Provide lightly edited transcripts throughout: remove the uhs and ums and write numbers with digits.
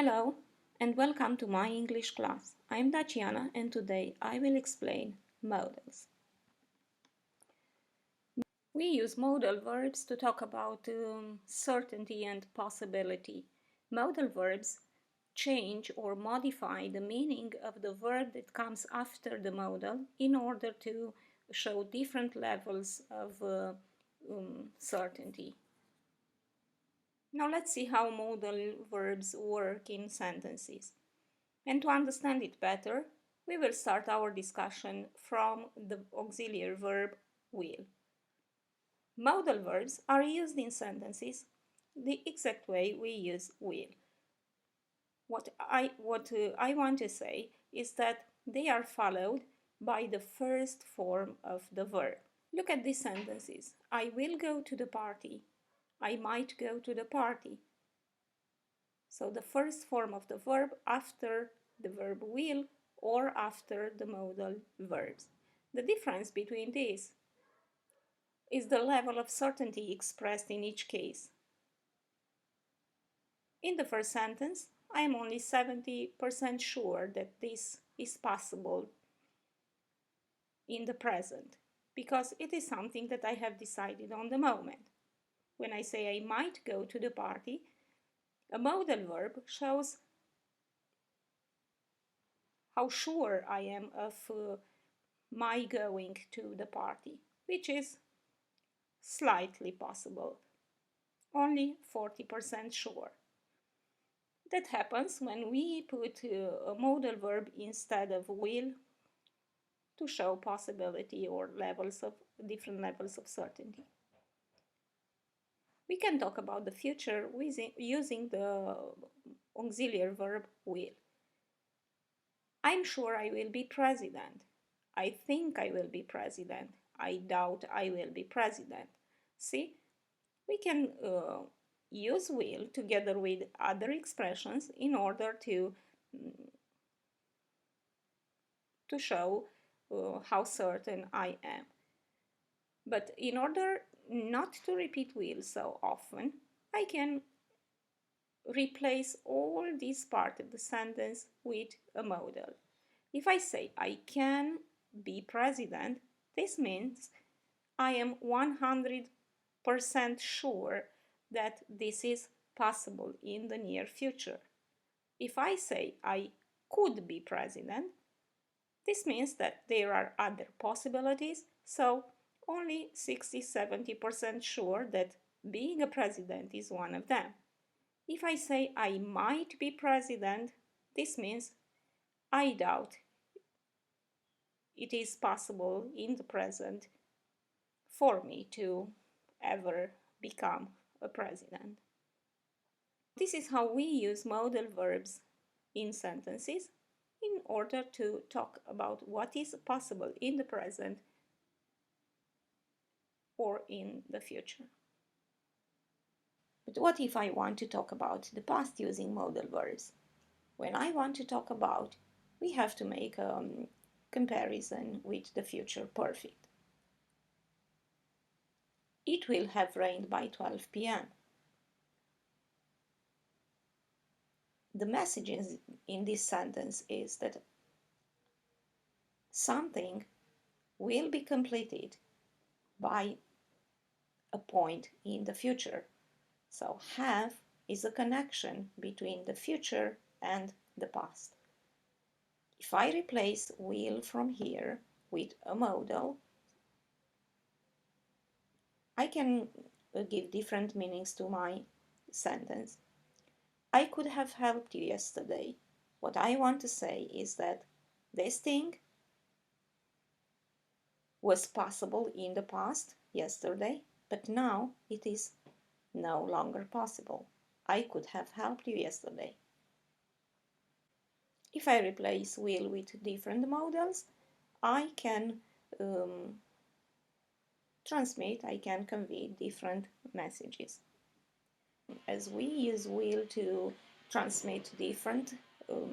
Hello and welcome to my English class. I'm Daciana and today I will explain modals. We use modal verbs to talk about certainty and possibility. Modal verbs change or modify the meaning of the verb that comes after the modal in order to show different levels of certainty. Now let's see how modal verbs work in sentences. And to understand it better, we will start our discussion from the auxiliary verb will. Modal verbs are used in sentences the exact way we use will. What I want to say is that they are followed by the first form of the verb. Look at these sentences. I will go to the party. I might go to the party. So the first form of the verb after the verb will or after the modal verbs. The difference between these is the level of certainty expressed in each case. In the first sentence, I am only 70% sure that this is possible in the present because it is something that I have decided on the moment. When I say I might go to the party, a modal verb shows how sure I am of my going to the party, which is slightly possible, only 40% sure. That happens when we put a modal verb instead of will to show possibility or different levels of certainty. We can talk about the future using the auxiliary verb will. I'm sure I will be president. I think I will be president. I doubt I will be president. See, we can use will together with other expressions in order to show how certain I am. But in order not to repeat will so often, I can replace all this part of the sentence with a modal. If I say I can be president, this means I am 100% sure that this is possible in the near future. If I say I could be president, this means that there are other possibilities, so only 60-70% sure that being a president is one of them. If I say I might be president, this means I doubt it is possible in the present for me to ever become a president. This is how we use modal verbs in sentences in order to talk about what is possible in the present or in the future. But what if I want to talk about the past using modal verbs? When I want to talk about, we have to make a comparison with the future perfect. It will have rained by 12 p.m. The message in this sentence is that something will be completed by a point in the future. So have is a connection between the future and the past. If I replace will from here with a modal, I can give different meanings to my sentence. I could have helped you yesterday. What I want to say is that this thing was possible in the past, yesterday, but now it is no longer possible. I could have helped you yesterday. If I replace will with different modals, I can I can convey different messages. As we use will to transmit different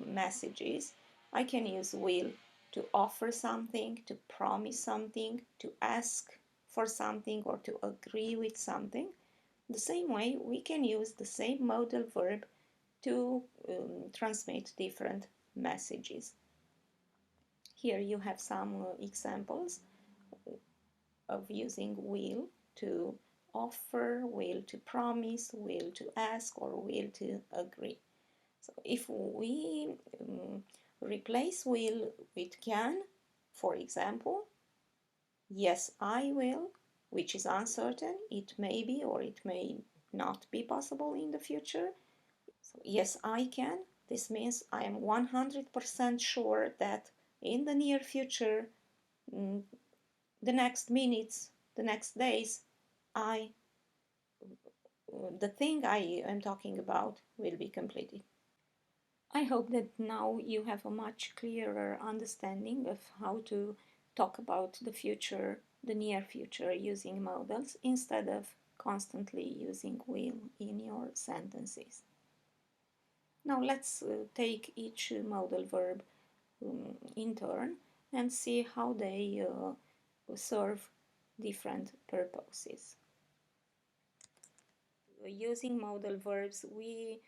messages, I can use will to offer something, to promise something, to ask for something, or to agree with something. The same way we can use the same modal verb to transmit different messages. Here you have some examples of using will to offer, will to promise, will to ask, or will to agree. So if we replace will with can, for example, yes, I will, which is uncertain, it may be or it may not be possible in the future. So yes, I can. This means I am 100% sure that in the near future, the next minutes, the next days, the thing I am talking about will be completed. I hope that now you have a much clearer understanding of how to talk about the future, the near future, using modals instead of constantly using will in your sentences. Now let's take each modal verb in turn and see how they serve different purposes. Using modal verbs, we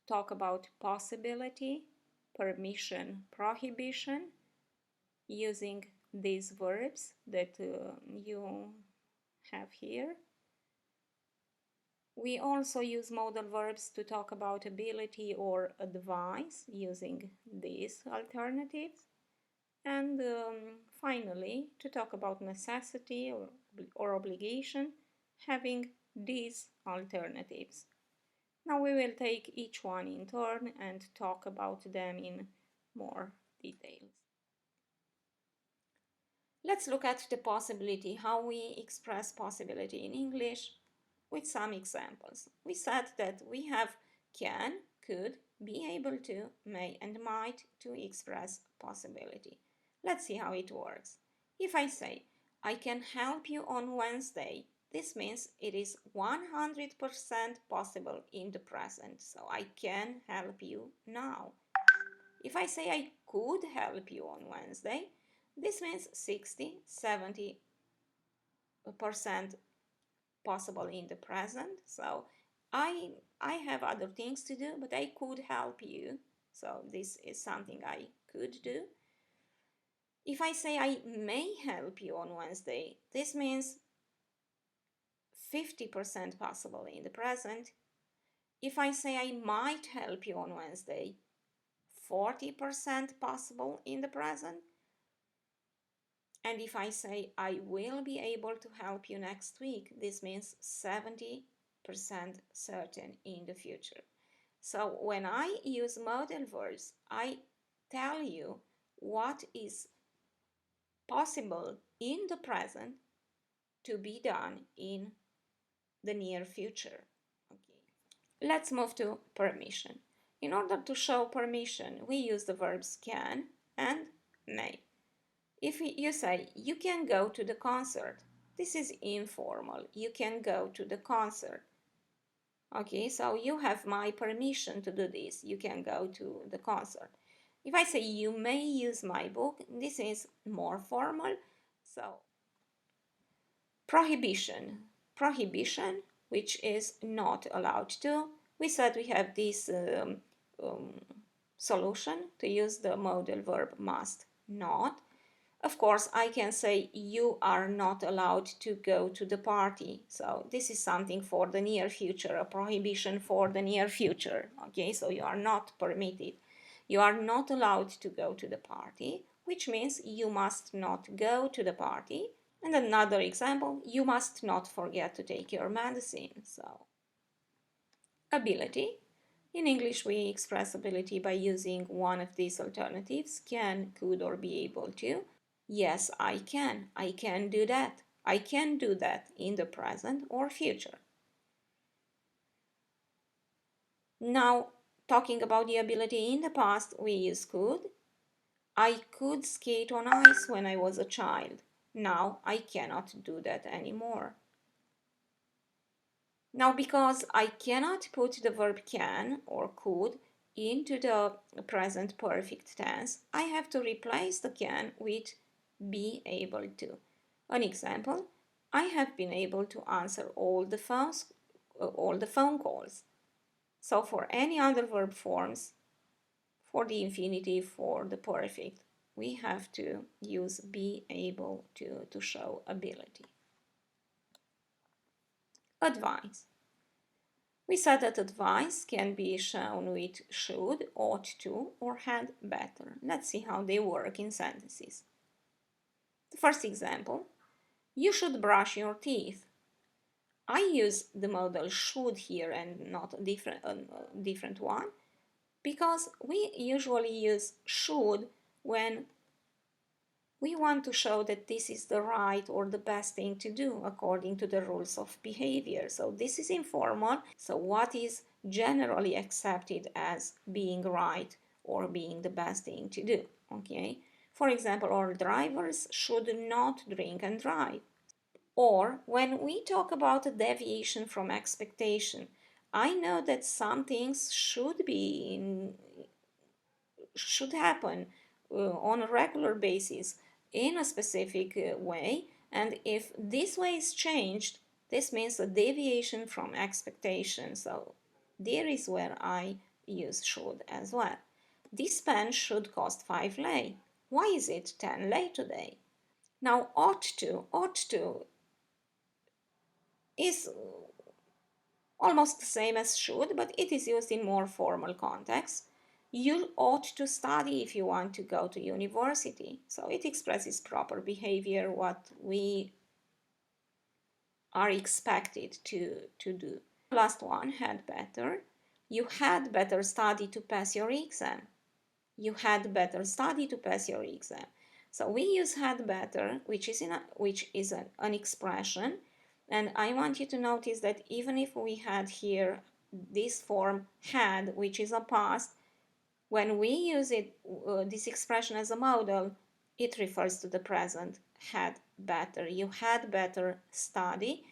talk about possibility, permission, prohibition, using these verbs that you have here. We also use modal verbs to talk about ability or advice, using these alternatives. And finally, to talk about necessity or obligation, having these alternatives. Now we will take each one in turn and talk about them in more details. Let's look at the possibility, how we express possibility in English with some examples. We said that we have can, could, be able to, may, and might to express possibility. Let's see how it works. If I say, I can help you on Wednesday, this means it is 100% possible in the present, so I can help you now. If I say I could help you on Wednesday, this means 60-70% possible in the present. So I have other things to do, but I could help you. So this is something I could do. If I say I may help you on Wednesday, this means 50% possible in the present. If I say I might help you on Wednesday, 40% possible in the present. And if I say I will be able to help you next week, this means 70% certain in the future. So when I use modal verbs, I tell you what is possible in the present to be done in the near future. Okay. Let's move to permission. In order to show permission, we use the verbs can and may. If you say, you can go to the concert, this is informal. You can go to the concert. Okay, so you have my permission to do this. You can go to the concert. If I say, you may use my book, this is more formal. So, prohibition. Prohibition, which is not allowed to. We said we have this solution to use the modal verb must not. Of course, I can say you are not allowed to go to the party. So this is something for the near future, a prohibition for the near future. Okay, so you are not permitted. You are not allowed to go to the party, which means you must not go to the party. And another example, you must not forget to take your medicine. So, ability. In English, we express ability by using one of these alternatives, can, could, or be able to. Yes, I can. I can do that. I can do that in the present or future. Now, talking about the ability in the past, we use could. I could skate on ice when I was a child. Now I cannot do that anymore. Now, because I cannot put the verb can or could into the present perfect tense, I have to replace the can with be able to. An example, I have been able to answer all the phone calls. So for any other verb forms, for the infinitive, for the perfect, we have to use be able to show ability. Advice. We said that advice can be shown with should, ought to, or had better. Let's see how they work in sentences. The first example, you should brush your teeth. I use the modal should here and not a different one because we usually use should when we want to show that this is the right or the best thing to do according to the rules of behavior. So this is informal. So what is generally accepted as being right or being the best thing to do? Okay. For example, all drivers should not drink and drive. Or when we talk about a deviation from expectation, I know that some things should happen on a regular basis in a specific way, and if this way is changed, this means a deviation from expectation. So there is where I use should as well. This pen should cost 5 lei. Why is it 10 lei today? Now ought to is almost the same as should, but it is used in more formal context. You ought to study if you want to go to university. So it expresses proper behavior, what we are expected to do. Last one, had better. You had better study to pass your exam. You had better study to pass your exam. So we use had better, which is an expression. And I want you to notice that even if we had here this form had, which is a past, when we use this expression as a modal, it refers to the present, had better. You had better study.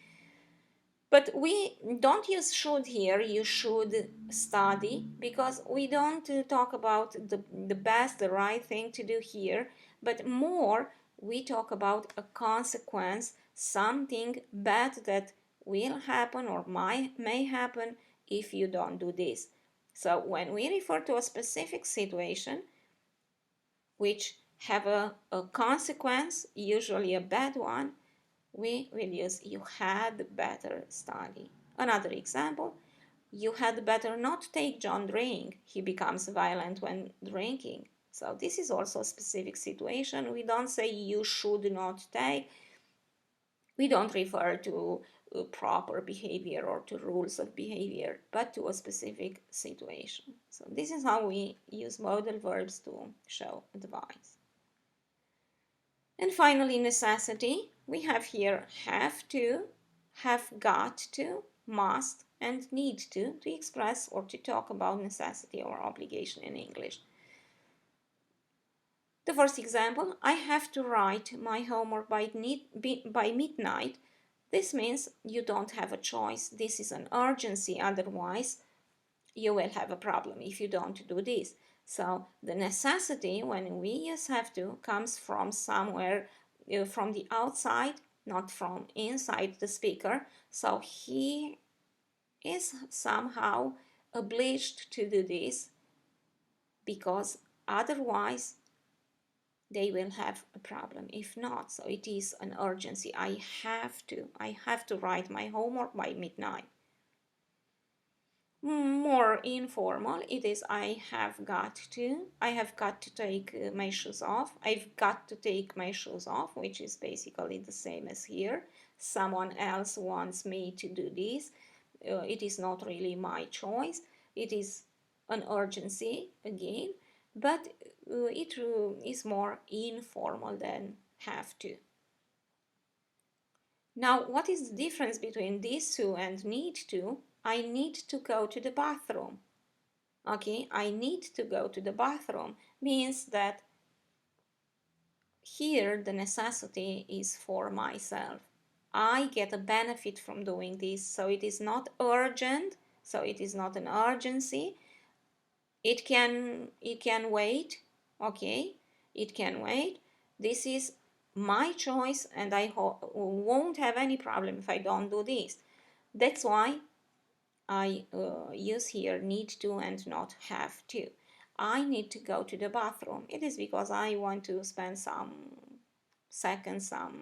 But we don't use should here, you should study, because we don't talk about the best, the right thing to do here, but more we talk about a consequence, something bad that will happen or may happen if you don't do this. So when we refer to a specific situation which have a consequence, usually a bad one, we will use you had better study. Another example, you had better not take John drink. He becomes violent when drinking. So this is also a specific situation. We don't say you should not take. We don't refer to proper behavior or to rules of behavior, but to a specific situation. So this is how we use modal verbs to show advice. And finally, necessity. We have here have to, have got to, must, and need to express or to talk about necessity or obligation in English. The first example, I have to write my homework by midnight. This means you don't have a choice. This is an urgency, otherwise you will have a problem if you don't do this. So the necessity, when we use have to, comes from somewhere, from the outside, not from inside the speaker. So he is somehow obliged to do this because otherwise they will have a problem if not. So it is an urgency. I have to write my homework by midnight. More informal, it is I have got to take my shoes off. I've got to take my shoes off, which is basically the same as here. Someone else wants me to do this. It is not really my choice. It is an urgency again, but it is more informal than have to. Now, what is the difference between these two and need to? I need to go to the bathroom. Okay, I need to go to the bathroom means that here the necessity is for myself. I get a benefit from doing this, so it is not urgent, so it is not an urgency. It can wait, okay? It can wait. This is my choice and I won't have any problem if I don't do this. That's why I use here need to and not have to. I need to go to the bathroom. It is because I want to spend some seconds, some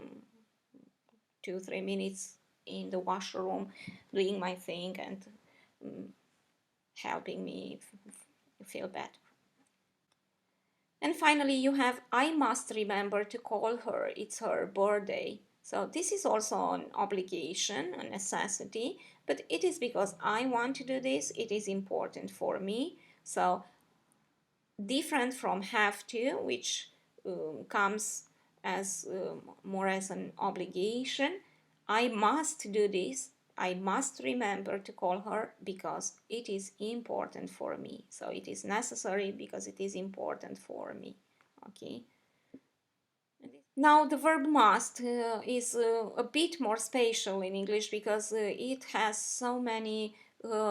2-3 minutes in the washroom doing my thing and helping me feel better. And finally, you have I must remember to call her. It's her birthday. So this is also an obligation, a necessity, but it is because I want to do this. It is important for me. So different from have to, which comes as more as an obligation. I must do this. I must remember to call her because it is important for me. So it is necessary because it is important for me. Okay. Now the verb must is a bit more spatial in English because it has so many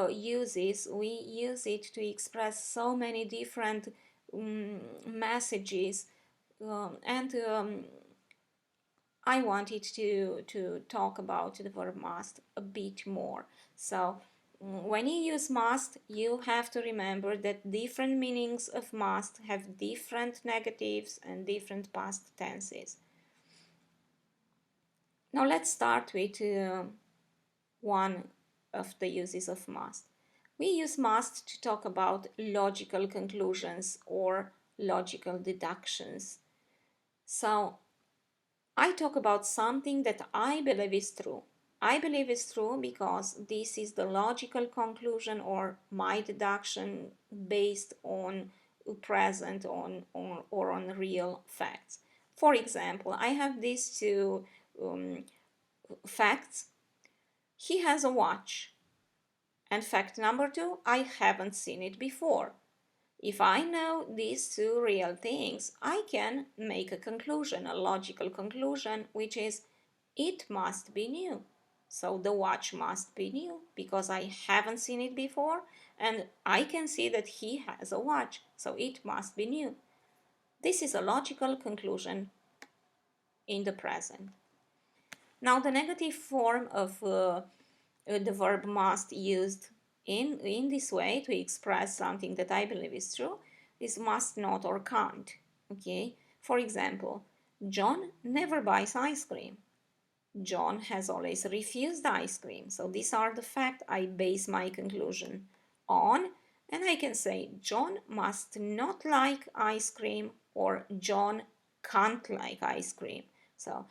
uses. We use it to express so many different messages, and I wanted to talk about the verb must a bit more. So when you use must, you have to remember that different meanings of must have different negatives and different past tenses. Now let's start with one of the uses of must. We use must to talk about logical conclusions or logical deductions. So I talk about something that I believe is true. I believe it's true because this is the logical conclusion or my deduction based on present or on real facts. For example, I have these two facts. He has a watch. And fact number 2, I haven't seen it before. If I know these two real things, I can make a conclusion, a logical conclusion, which is it must be new. So the watch must be new because I haven't seen it before and I can see that he has a watch, so it must be new. This is a logical conclusion in the present. Now the negative form of the verb must used in this way to express something that I believe is true is must not or can't. Okay, for example, John never buys ice cream. John has always refused ice cream. So these are the facts I base my conclusion on, and I can say John must not like ice cream or John can't like ice cream. So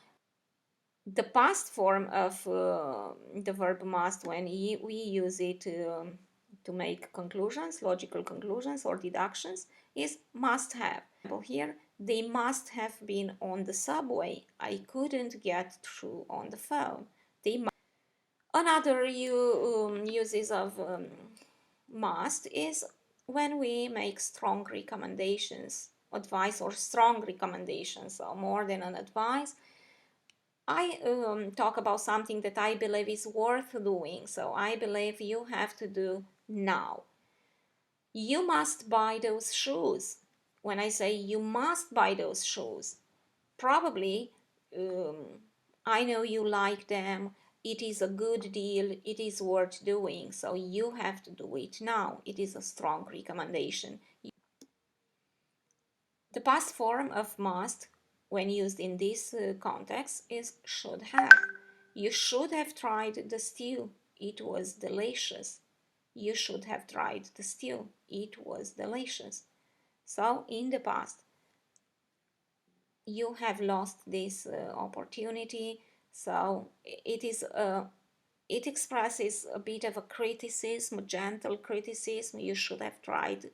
the past form of the verb must, when we use it to make conclusions, logical conclusions or deductions, is must have. Here, they must have been on the subway. I couldn't get through on the phone. Another uses of must is when we make strong recommendations, advice or strong recommendations, so more than an advice. I talk about something that I believe is worth doing, so I believe you have to do now. You must buy those shoes. When I say you must buy those shoes, probably I know you like them, it is a good deal, it is worth doing, so you have to do it now. It is a strong recommendation. The past form of must, when used in this context, is should have. You should have tried the stew. It was delicious. You should have tried the stew. It was delicious. So, in the past, you have lost this opportunity. So, it expresses a bit of a criticism, a gentle criticism. You should have tried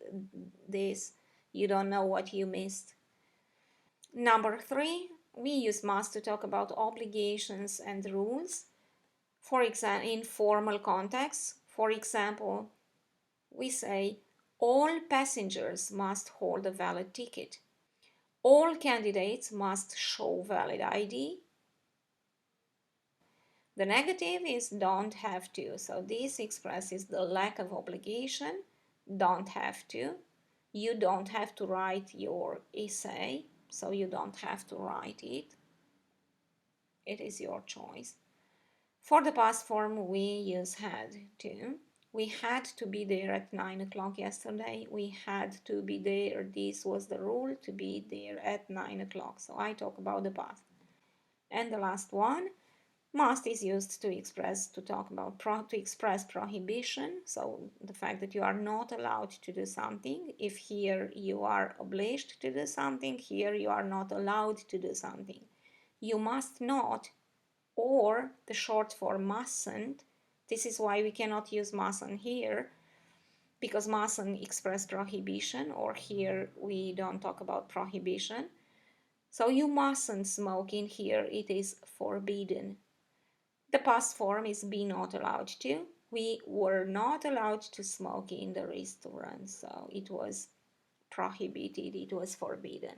this. You don't know what you missed. Number 3, we use must to talk about obligations and rules. For example, in formal contexts, for example, we say all passengers must hold a valid ticket. All candidates must show valid ID. The negative is don't have to. So this expresses the lack of obligation. Don't have to. You don't have to write your essay, so you don't have to write it. It is your choice. For the past form, we use had to. We had to be there at 9 o'clock yesterday. We had to be there. This was the rule, to be there at 9 o'clock. So I talk about the past. And the last one, must is used to express, to talk about, to express prohibition. So the fact that you are not allowed to do something. If here you are obliged to do something, here you are not allowed to do something. You must not, or the short form mustn't. This is why we cannot use mustn't here, because mustn't express prohibition, or here we don't talk about prohibition. So you mustn't smoke in here, it is forbidden. The past form is be not allowed to. We were not allowed to smoke in the restaurant, so it was prohibited, it was forbidden.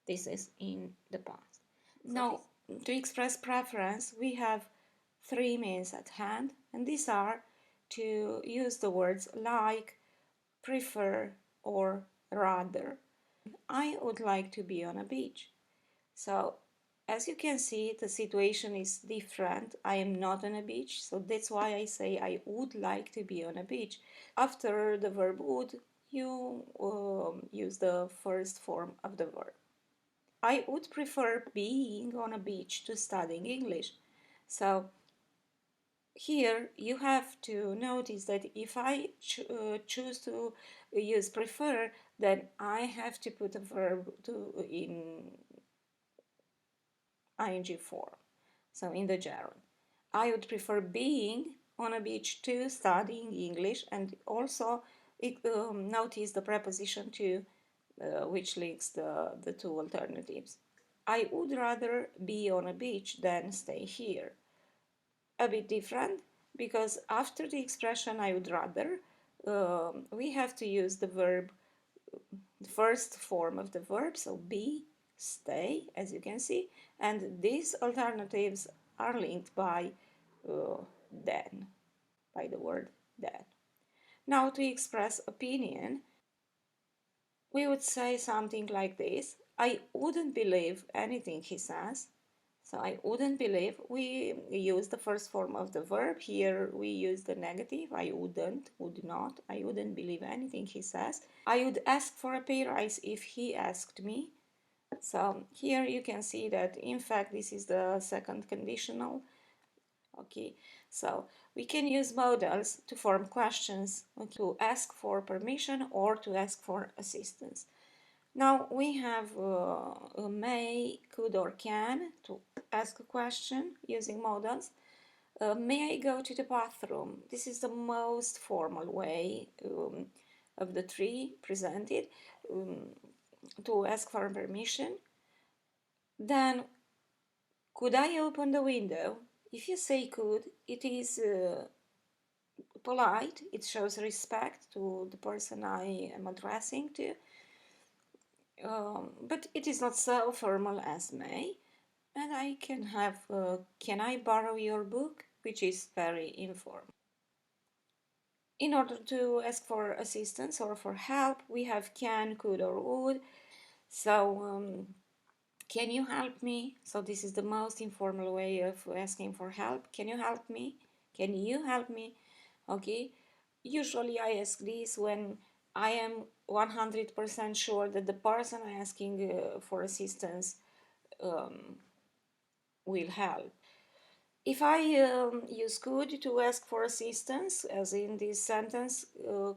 This is in the past. Now, to express preference, we have three means at hand, and these are to use the words like, prefer, or rather. I would like to be on a beach. So, as you can see, the situation is different. I am not on a beach, so that's why I say I would like to be on a beach. After the verb would, you use the first form of the verb. I would prefer being on a beach to studying English. So here you have to notice that if I choose to use prefer, then I have to put a verb in ing form, so in the gerund. I would prefer being on a beach to studying English, and also notice the preposition to, which links the two alternatives. I would rather be on a beach than stay here. A bit different, because after the expression I would rather, we have to use the verb, the first form of the verb, so be, stay, as you can see, and these alternatives are linked by then, by the word then. Now, to express opinion, we would say something like this: I wouldn't believe anything he says. So I wouldn't believe, we use the first form of the verb. Here we use the negative, I wouldn't, would not. I wouldn't believe anything he says. I would ask for a pay rise if he asked me. So here you can see that in fact this is the second conditional. Okay, so we can use modals to form questions, to ask for permission or to ask for assistance. Now we have may, could, or can to ask a question using modals. May I go to the bathroom? This is the most formal way of the three presented to ask for permission. Then, could I open the window? If you say could, it is polite, it shows respect to the person I am addressing to. But it is not so formal as may. And I can have, can I borrow your book? Which is very informal. In order to ask for assistance or for help, we have can, could, or would. So, can you help me? So this is the most informal way of asking for help. Can you help me? Can you help me? Okay. Usually I ask this when I am 100% sure that the person asking for assistance will help. If I use could to ask for assistance, as in this sentence,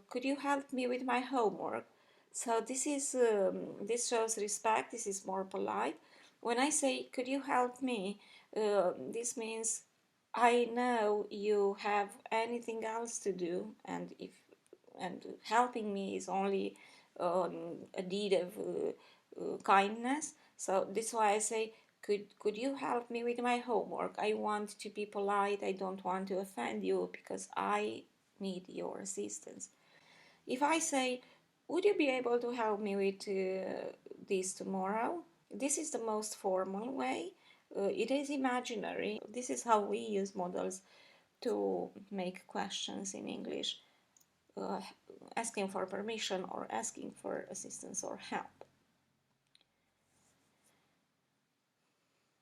could you help me with my homework? So this shows respect. This is more polite. When I say could you help me, this means I know you have anything else to do, and if and helping me is only a deed of kindness. So that's why I say, could you help me with my homework? I want to be polite. I don't want to offend you because I need your assistance. If I say, would you be able to help me with this tomorrow? This is the most formal way. It is imaginary. This is how we use modals to make questions in English, asking for permission or asking for assistance or help.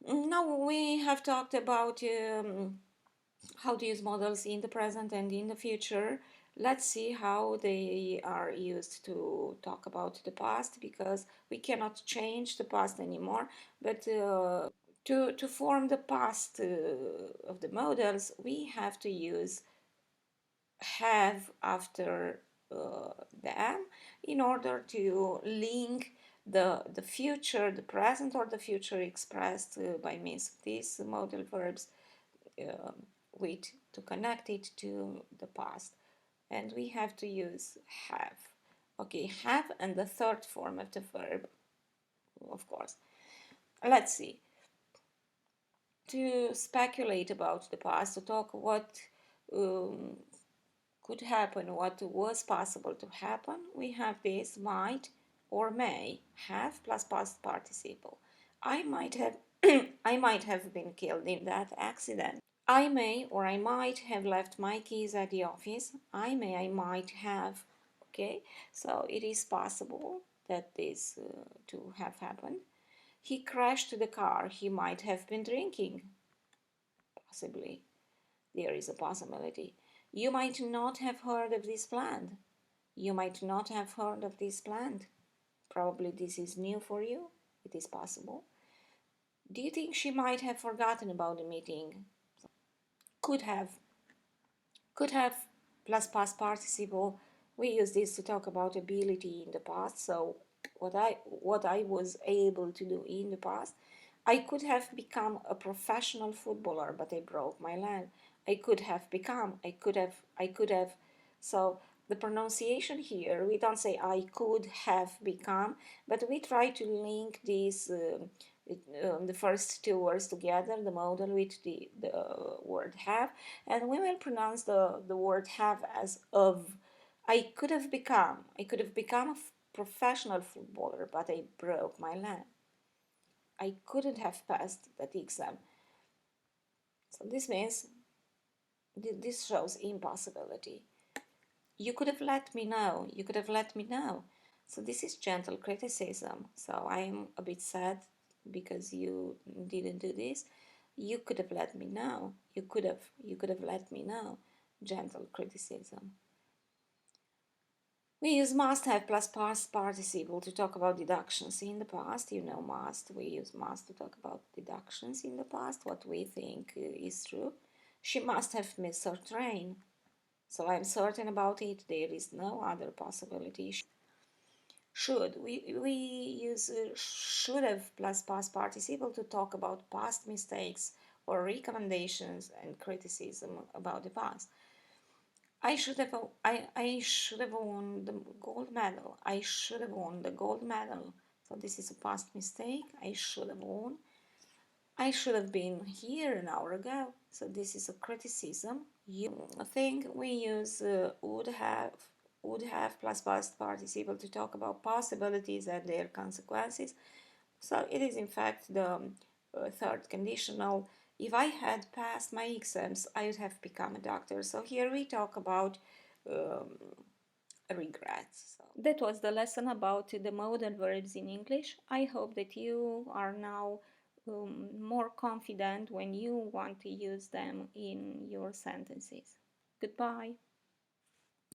Now we have talked about how to use modals in the present and in the future. Let's see how they are used to talk about the past, because we cannot change the past anymore. But to form the past of the modals, we have to use have after them in order to link the future, the present or the future expressed by means of these modal verbs uh, with to connect it to the past. And we have to use have. Okay, have and the third form of the verb, of course. Let's see. To speculate about the past, to talk what um, could happen, what was possible to happen, we have this might or may, have plus past participle. I might have I might have been killed in that accident. I may or I might have left my keys at the office. I might have. Okay, so it is possible that this to have happened. He crashed the car. He might have been drinking. Possibly. There is a possibility. You might not have heard of this plant. You might not have heard of this plant. Probably this is new for you. It is possible. Do you think she might have forgotten about the meeting? Could have. Could have plus past participle. We use this to talk about ability in the past. So what I was able to do in the past, I could have become a professional footballer, but I broke my leg. I could have become. I could have. So the pronunciation here, we don't say I could have become, but we try to link these the first two words together, the modal with the word have, and we will pronounce the word have as of. I could have become a professional footballer, but I broke my leg. I couldn't have passed that exam. So this means this shows impossibility. You could have let me know. You could have let me know. So this is gentle criticism. So I'm a bit sad because you didn't do this. You could have let me know. You could have let me know. Gentle criticism. We use must have plus past participle to talk about deductions in the past. You know must. We use must to talk about deductions in the past, what we think is true. She must have missed her train. So I'm certain about it. There is no other possibility. Should. We use should have plus past participle to talk about past mistakes or recommendations and criticism about the past. I should have won the gold medal. I should have won the gold medal. So this is a past mistake. I should have won. I should have been here an hour ago. So this is a criticism. I think we use would have plus past participle to talk about possibilities and their consequences. So it is in fact the third conditional. If I had passed my exams, I would have become a doctor. So here we talk about um, regrets. So that was the lesson about the modal verbs in English. I hope that you are now more confident when you want to use them in your sentences. Goodbye.